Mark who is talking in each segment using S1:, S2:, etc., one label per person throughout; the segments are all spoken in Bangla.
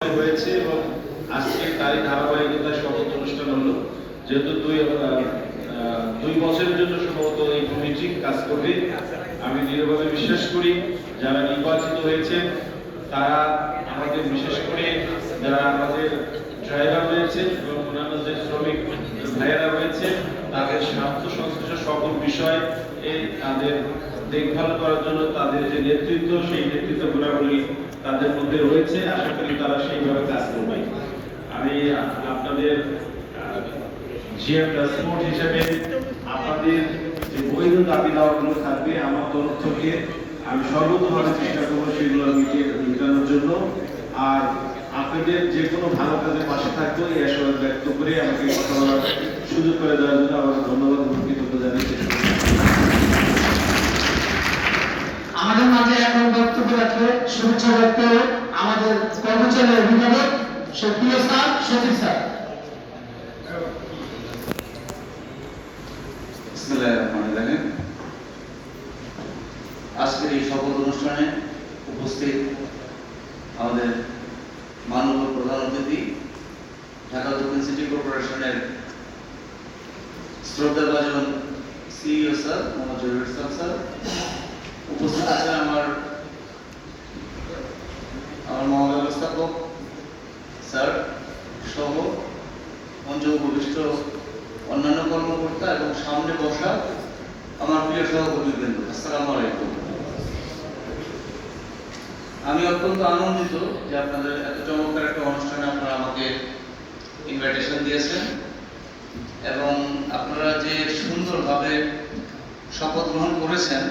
S1: হয়েছে এবং আজকে তারই ধারাবাহিকতায় শপথ অনুষ্ঠান হলো। যেহেতু দুই বছরের জন্য সম্ভবত এই কমিটি কাজ করবে, আমি দৃঢ়ভাবে বিশ্বাস করি যারা নির্বাচিত হয়েছেন তারা আমাদের, বিশেষ করে যারা আমাদের ড্রাইভার রয়েছে এবং অন্যান্য যে শ্রমিক ভাইয়েরা রয়েছে, তাদের স্বার্থ সংশ্লিষ্ট সকল বিষয় তাদের দেখভাল করার জন্য তাদের যে নেতৃত্ব, সেই নেতৃত্ব গুণাবলী তাদের মধ্যে রয়েছে। আশা করি তারা সেইভাবে কাজ করবে। আমি আপনাদের জিএম ট্রান্সপোর্ট হিসেবে আপনাদের যে বৈধ দাবি দাওয়াগুলো থাকবে, আমার তরফ থেকে আমি সর্বতভাবে চেষ্টা করবো সেগুলো মেটানোর জন্য। আর আপনাদের যে কোনো ভালো কাজের পাশে থাকবো এই আশাবাদ ব্যক্ত করে আমাকে কথা বলার সুযোগ করে দেওয়ার জন্য আমার ধন্যবাদ এবং কৃতজ্ঞতা জানিয়ে
S2: আমাদের মাঝে এখন বক্তব্য রাখবে, শুভেচ্ছা রাখতে আমাদের কর্মচারী অভিভাবক প্রিয় স্যার সচিব স্যার।
S3: আজকের এই শপথ অনুষ্ঠানে উপস্থিত আমাদের মাননীয় প্রধান অতিথি ঢাকা দক্ষিণ সিটি কর্পোরেশনের শ্রদ্ধাভাজন সিইও স্যার মোহাম্মদ জহিরুল ইসলাম স্যার, উপস্থিত আছেন আমার মহাব্যবস্থাপক স্যার সহ মঞ্চ উপবিষ্ট অন্যান্য কর্মকর্তা এবং সামনে বসা আমার প্রিয় সহকর্মীবৃন্দ, আসসালামু আলাইকুম। আমি অত্যন্ত আনন্দিত যে আপনাদের এত চমৎকার একটা অনুষ্ঠানে আপনারা আমাকে ইনভাইটেশন দিয়েছেন এবং আপনারা যে সুন্দরভাবে শপথ গ্রহণ করেছেন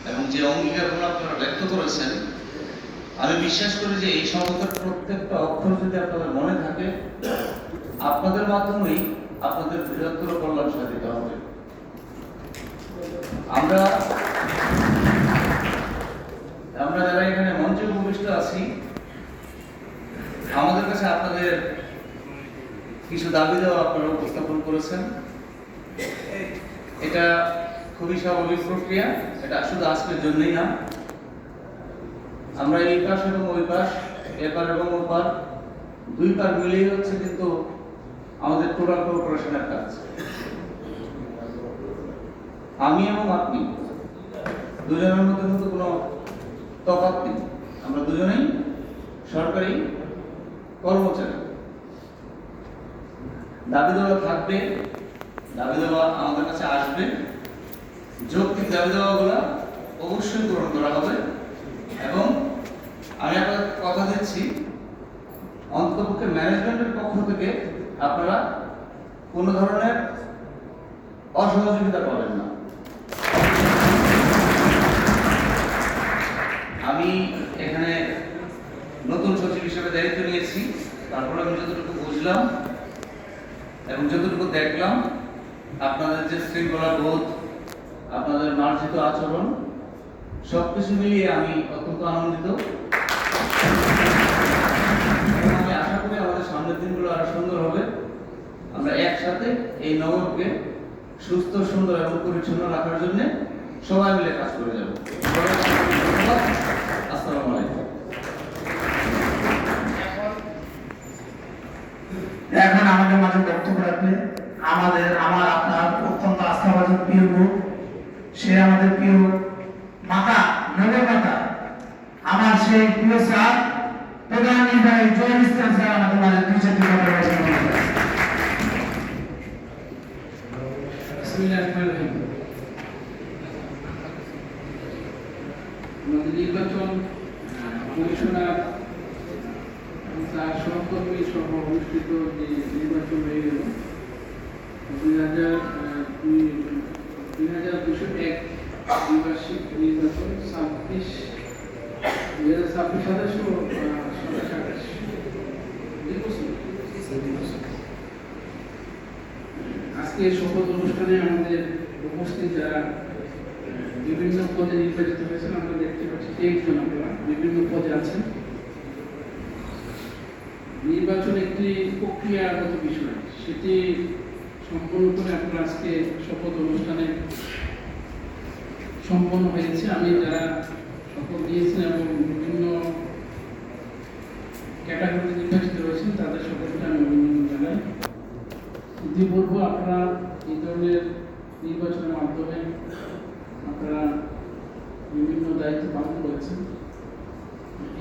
S3: এবং যে অঙ্গীকারগুলো আপনারা ব্যক্ত করেছেন, আমি বিশ্বাস করি যে এই শপথের প্রত্যেকটা অক্ষর যদি আপনাদের মনে থাকে, আপনাদের মাধ্যমেই আপনাদের বৃহত্তর কল্যাণ সাধিত হবে। আমরা যারা এখানে মঞ্চে উপবিষ্ট আছি, আমাদের কাছে আপনাদের কিছু দাবি দেওয়া আপনারা উপস্থাপন করেছেন। এটা খুবই স্বাভাবিক প্রক্রিয়া, এটা শুধু আজকের জন্যই না। আমরা এই পাশ এবং ওই পাশ, এপার এবং ওপার, দুই পার মিলেই হচ্ছে কিন্তু আমাদের টোটাল কর্পোরেশনের কাজ। আমি এবং আপনি দুজনের মধ্যে কিন্তু কোনো তফাৎ নেই, আমরা দুজনেই সরকারি কর্মচারী। দাবি দেওয়া থাকবে, দাবি দেওয়া আমাদের কাছে আসবে, যৌক্তিক দাবি দেওয়াগুলো অবশ্যই পূরণ করা হবে এবং আমি আপনার কথা দিচ্ছি অন্ততপক্ষে ম্যানেজমেন্টের পক্ষ থেকে আপনারা কোনো ধরনের অসহযোগিতা পাবেন না। আমি এখানে নতুন সচিব হিসেবে দায়িত্ব নিয়েছি, তারপর আমি যতটুকু বুঝলাম এবং যতটুকু দেখলাম, আপনাদের যে শৃঙ্খলা বোধ, আপনাদের মার্জিত আচরণ, সবকিছু মিলিয়ে আমি অত্যন্ত আনন্দিত। আমি আশা করি আমাদের সামনের দিনগুলো আরো সুন্দর হবে। আমরা একসাথে এই নগরকে সুস্থ, সুন্দর এবং পরিচ্ছন্ন রাখার জন্য সবাই মিলে কাজ করে যাব। আসসালামু আলাইকুম।
S2: এখন আমাদের মাঝে বক্তব্য রাখবে আমার আপনার অত্যন্ত আস্থাভাজন প্রিয় গ্রুপ, সে আমাদের প্রিয় মাতা, নগর মাতা, আমার সেই প্রিয় স্যার প্রধান নির্বাহী জহিরুল ইসলাম স্যার আমাদের মাঝে দুই চারটি কথা বলছেন।
S4: আমাদের নির্বাচন কমিশনার তার সহকর্মী সহ অনুষ্ঠিত যে নির্বাচন হয়ে গেল 2201 দ্বিবার্ষিক নির্বাচন 2026 সদস্য আজকে শপথ অনুষ্ঠানে আমাদের উপস্থিত যারা বিভিন্ন পদে নির্বাচিত হয়েছেন, আমরা দেখতে পাচ্ছি 23 জন আপনারা বিভিন্ন পদে আছেন। নির্বাচন একটি প্রক্রিয়াগত বিষয়, সেটি সম্পন্ন করে আপনারা আজকে শপথ অনুষ্ঠানে সম্পন্ন হয়েছে। আমি যারা শপথ নিয়েছেন এবং বিভিন্ন ক্যাটাগরি ইতিপূর্বে আপনারা এই ধরনের নির্বাচনের মাধ্যমে আপনারা বিভিন্ন দায়িত্ব পালন করেছেন,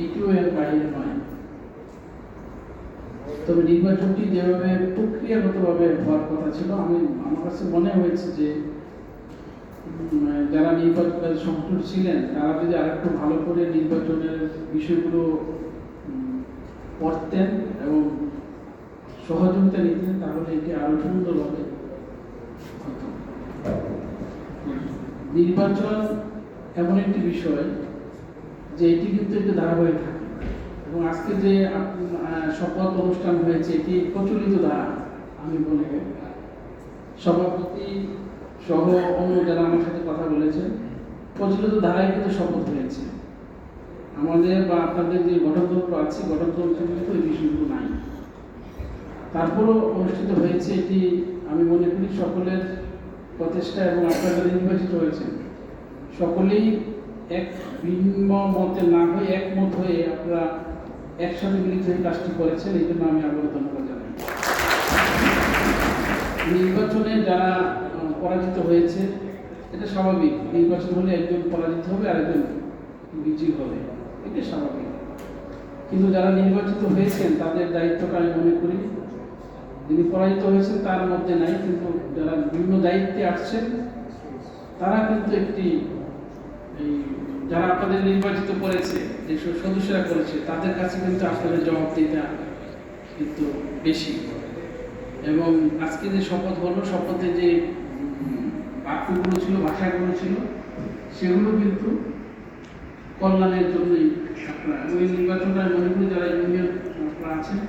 S4: এটিও এর বাইরে নয়। তবে নির্বাচনটি যেভাবে প্রক্রিয়াগতভাবে হওয়ার কথা ছিল, আমার কাছে মনে হয়েছে যে যারা নির্বাচনে সংশ্লিষ্ট ছিলেন তারা যদি আরেকটু ভালো করে নির্বাচনের বিষয়গুলো পড়তেন এবং সহযোগিতা নিতেন, তাহলে এটি আরো সুন্দরভাবে হতো। নির্বাচন এমন একটি বিষয় যে এটি কিন্তু একটু ধারাবাহিক থাকে, এবং আজকে যে শপথ অনুষ্ঠান হয়েছে এটি প্রচলিত ধারা। আমি বলব সভাপতি সহ অন্য যারা আমার সাথে কথা বলেছেন, প্রচলিত ধারায় কিন্তু শপথ হয়েছে। আমাদের বা আপনাদের যে গঠনতন্ত্র আছে, গঠনতন্ত্রে কিন্তু এই বিষয়গুলো নাই। তারপরও অনুষ্ঠিত হয়েছে, এটি আমি মনে করি সকলের প্রচেষ্টা, এবং আপনারা যারা নির্বাচিত হয়েছেন সকলেই এক ভিন্ন মতে না হয়ে একমত হয়ে আপনারা একসাথে মিলিত হয়ে কাজটি করেছেন, এই জন্য আমি আবারও ধন্যবাদ জানাই। নির্বাচনে যারা পরাজিত হয়েছে এটা স্বাভাবিক, নির্বাচন হলে একজন পরাজিত হবে আর একজন বিজয়ী হবে, এটা স্বাভাবিক। কিন্তু যারা নির্বাচিত হয়েছেন তাদের দায়িত্বটা আমি মনে করি যিনি পরাজিত হয়েছেন তার মধ্যে নাই, কিন্তু যারা বিভিন্ন দায়িত্বে আসছেন তারা কিন্তু একটি যারা আপনাদের নির্বাচিত করেছে, যে সদস্যরা করেছে, তাদের কাছে কিন্তু আপনাদের জবাবদিহিতা কিন্তু বেশি। এবং আজকে যে শপথ হলো, শপথে যে বাক্যগুলো ছিল, ভাষাগুলো ছিল, সেগুলো কিন্তু কল্যাণের জন্যই আপনারা, এবং এই নির্বাচনটা মনে করি যারা ইউনিয়ন আপনারা আছেন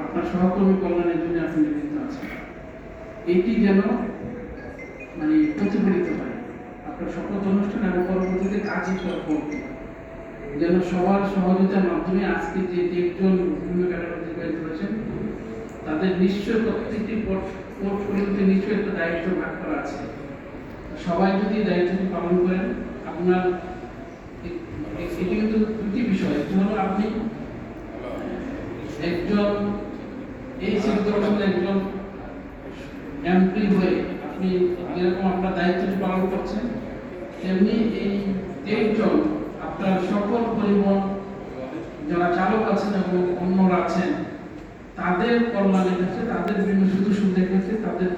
S4: আপনার সহকর্মী কল্যাণের জন্য আপনি নিয়োজিত আছেন, এইটি যেন মানে প্রতিফলিত হয় আপনার শপথ অনুষ্ঠান এবং পরবর্তীতে কাজই করবে, যেন সবার সহযোগিতার মাধ্যমে আজকে যে একজন বিভিন্ন ক্যাটাগরি করেছেন তাদের নিশ্চয় প্রত্যেকটি পোর্টফোলিওতে নিশ্চয় একটা দায়িত্ব ভাগ করা আছে। সবাই যদি দায়িত্বটি পালন করেন, আপনার এটি কিন্তু দুটি বিষয়। একটি হলো আপনি একজন এই সিদ্ধান্তের একজন এমপি হয়ে আপনি যেরকম আপনার দায়িত্বটি পালন করছেন, তেমনি এই 23 জন আপনার সকল পরিবহন যারা চালক আছেন এবং অন্যরা আছেন তাদের কল্যাণের ক্ষেত্রে, তাদের বিভিন্ন সুযোগ সুবিধার ক্ষেত্রে তাদের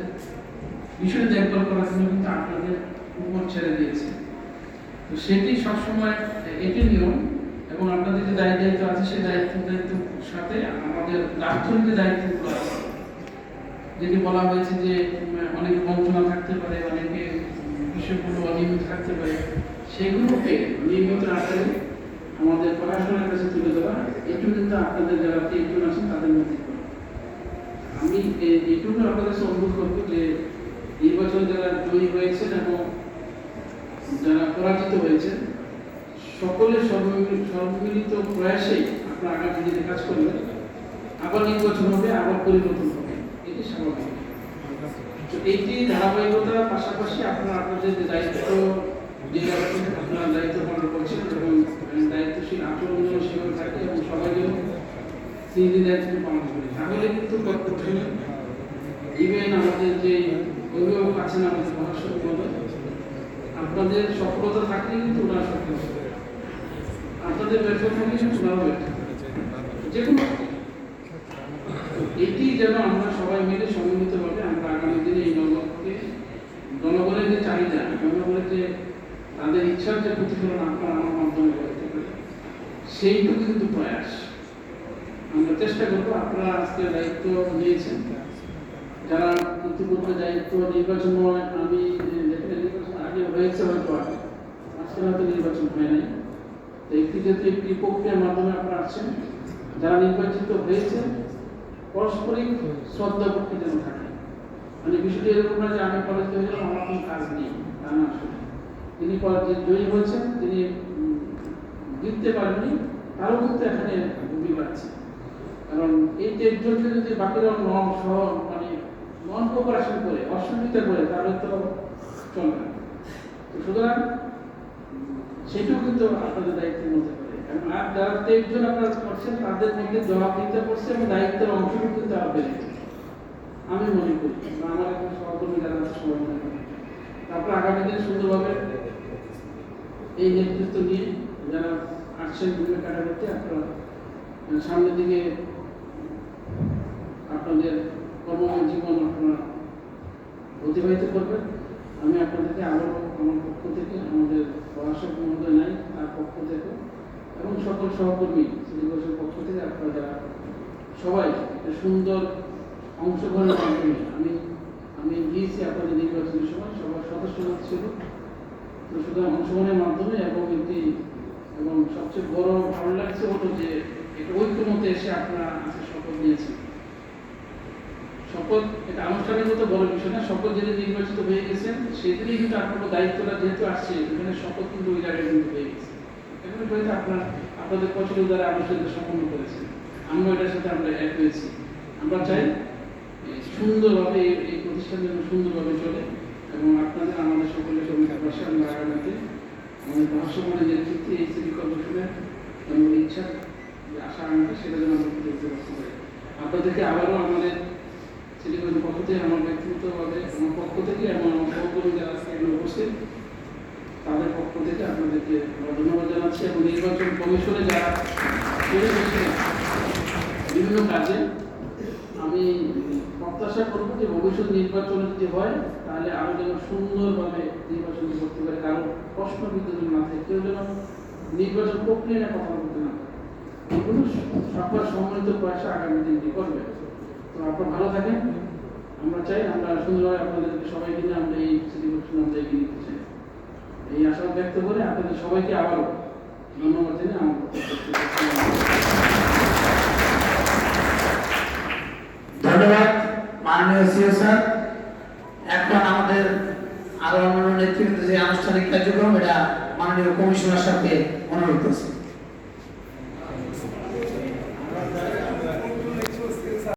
S4: বিষয় দেখভাল করার জন্য কিন্তু আপনাদের উপর ছেড়ে দিয়েছে। তো সেটি সবসময় এটি নিয়ম, এবং আপনাদের যে দায়িত্ব আছে সেই দায়িত্বের সাথে আমাদের দার্থনিক দায়িত্বগুলো আছে, যেটি বলা হয়েছে যে অনেক বঞ্চনা থাকতে পারে, অনেকে বিষয়গুলো অনিয়মিত থাকতে পারে, সেগুলোকে নিয়মিত রাখতে আমাদের প্রশাসনের কাছে তুলে দেওয়া, এটুকু কিন্তু আপনাদের যারা একজন আছেন তাদের মধ্যে আমি এটুকু আপনাদের কাছে অনুরোধ করবো যে নির্বাচনে যারা জয়ী হয়েছেন এবং যারা পরাজিত হয়েছেন সকলের সম্মিলিত প্রয়াসেই আপনারা আগামী দিনে কাজ করবেন। আবার নির্বাচন হবে, আবার পরিবর্তন হবে, এটি স্বাভাবিক। তো এইটি ধারাবাহিকতার পাশাপাশি আপনারা আপনাদের যে দায়িত্ব, যে আপনারা দায়িত্ব পালন করছেন এবং দায়িত্বশীল আচরণ যেন সেভাবে থাকে এবং সবাই যেন সেই দায়িত্ব পালন করে, তাহলে কিন্তু ইভেন আমাদের যে অভিভাবক আছেন আমাদের মহাসচিব মহোদয়, আপনাদের সফলতা থাকলে কিন্তু ওনারা সফল হবে, আপনাদের ব্যর্থ থাকলে কিন্তু ওনারাও ব্যর্থ, যে কোনো এটি যেন আমরা সবাই মিলে সম্মিলিতভাবে আমরা আগামী দিনে এই নগরকে জনগণের যে চাহিদা, জনগণের যে তাদের ইচ্ছার যে প্রতিফলন আপনারা আমার মাধ্যমে করতে পারে, সেইটুকু কিন্তু প্রয়াস আমরা চেষ্টা করবো। আপনারা আজকে দায়িত্ব নিয়েছেন, যারা ইতিপূর্বে দায়িত্ব নির্বাচন আমি নির্বাচন আগে হয়েছে হয়তো আজকে হয়তো নির্বাচন হয় নাই, তো একটি যেহেতু একটি প্রক্রিয়ার মাধ্যমে আপনারা আসছেন, যারা নির্বাচিত হয়েছে পারস্পরিক শ্রদ্ধা ভক্তি যেন থাকে। মানে বিষয়টি এরকম না যে আমি পরাজিত হয়ে গেলাম, আমার কোনো কাজ নেই, তা না। আসলে তিনি জয়ী হয়েছেন, তিনি জিততে পারেননি, তারও কিন্তু এখানে ভূমিকা আছে। কারণ এই 23 জনকে যদি বাকিরা মানে নন কোঅপারেশন করে, অসহযোগিতা করে, তাহলে তো চলবে না। সুতরাং সেটাও কিন্তু আপনাদের দায়িত্বের মধ্যে পড়ে। আর যারা 23 জন আপনারা করছেন তাদের মধ্যে জবাবদিহিতা করছে এবং দায়িত্বের অংশও কিন্তু আরো বেড়ে গেছে। আমি মনে করি বা আমার এখানে সহকর্মী যারা আছে সবাই মনে করি। তারপর আগামী দিনে সুন্দরভাবে এই নেতৃত্ব নিয়ে যারা আসছেন বিভিন্ন ক্যাটাগরিতে আপনারা সামনের দিকে আপনাদের কর্মময় জীবন আপনারা অতিবাহিত করবেন। আমি আপনাদেরকে আবারও আমার পক্ষ থেকে, আমাদের পড়াশোক মহোদয় নাই তার পক্ষ থেকে এবং সকল সহকর্মী সিটি কর্পোরেশনের পক্ষ থেকে আপনারা যারা সবাই একটা সুন্দর অংশগ্রহণের মাধ্যমে আমি গিয়েছি আপনাদের নির্বাচনের সময় সবার সদস্য ছিল, তো সুতরাং অংশগ্রহণের মাধ্যমে এবং সবচেয়ে বড় ভালো লাগছে হতো যে একটা ঐক্যমতে এসে আপনারা আজকে শপথ নিয়েছেন। শপথ এটা আনুষ্ঠানিকত বড় বিষয় না, শপথ যেদিন নির্বাচিত হয়ে গেছেন সেদিনই কিন্তু আপনার দায়িত্বটা যেহেতু আসছে, এখানে শপথ কিন্তু ওই জায়গায় কিন্তু হয়ে গেছে। এখানে হয়তো আপনাদের পছন্দ দ্বারা আনুষ্ঠানিক সম্পন্ন করেছেন, আমরা এটার সাথে আমরা এক হয়েছি। আমরা চাই সুন্দরভাবে এই প্রতিষ্ঠান যেন সুন্দরভাবে চলে এবং আপনাদের আমাদের সকলের সঙ্গে পাশে আমরা আগামীতে আমাদের ভাষ্যমানের নেতৃত্বে এই সিটি কর্পোরেশনের আমাদের ইচ্ছা যে আশা আনবে সেটা যেন আমরা করতে পারি। আপনাদেরকে আবারও আমাদের সিটি কর্পোরেশনের পক্ষ থেকে, আমার ব্যক্তিগতভাবে আমার পক্ষ থেকে এবং আমার সহকর্মী যারা আজকে এখানে উপস্থিত তাদের পক্ষ থেকে আপনাদেরকে ধন্যবাদ জানাচ্ছি এবং নির্বাচন কমিশনে যারা করে গেছিলেন বিভিন্ন কাজে, আমি প্রত্যাশা করব যে ভবিষ্যৎ নির্বাচন যদি হয় তাহলে আরো যেন সুন্দরভাবে নির্বাচনটি করতে পারে, কারো প্রশ্নবিদ্ধ যেন না থাকে, কেউ যেন নির্বাচন প্রক্রিয়া নিয়ে কথা বলতে না পারে। এগুলো সবার সম্মিলিত প্রয়াসে আগামী দিনটি করবে। তো আপনারা ভালো থাকেন, আমরা চাই আমরা সুন্দরভাবে আপনাদেরকে সবাইকে নিয়ে আমরা এই সিটি কর্পোরেশন আমরা এগিয়ে নিতে চাই। এই আশা ব্যক্ত করে আপনাদের সবাইকে আবারও ধন্যবাদ জানিয়ে আমার
S2: ধন্যবাদ মাননীয় সিও স্যার। এখন আমাদের আরো অন্যান্য নেতৃত্ব যে আনুষ্ঠানিক কার্যক্রম এটা মাননীয় কমিশনার সাথে অনুরোধ করছি।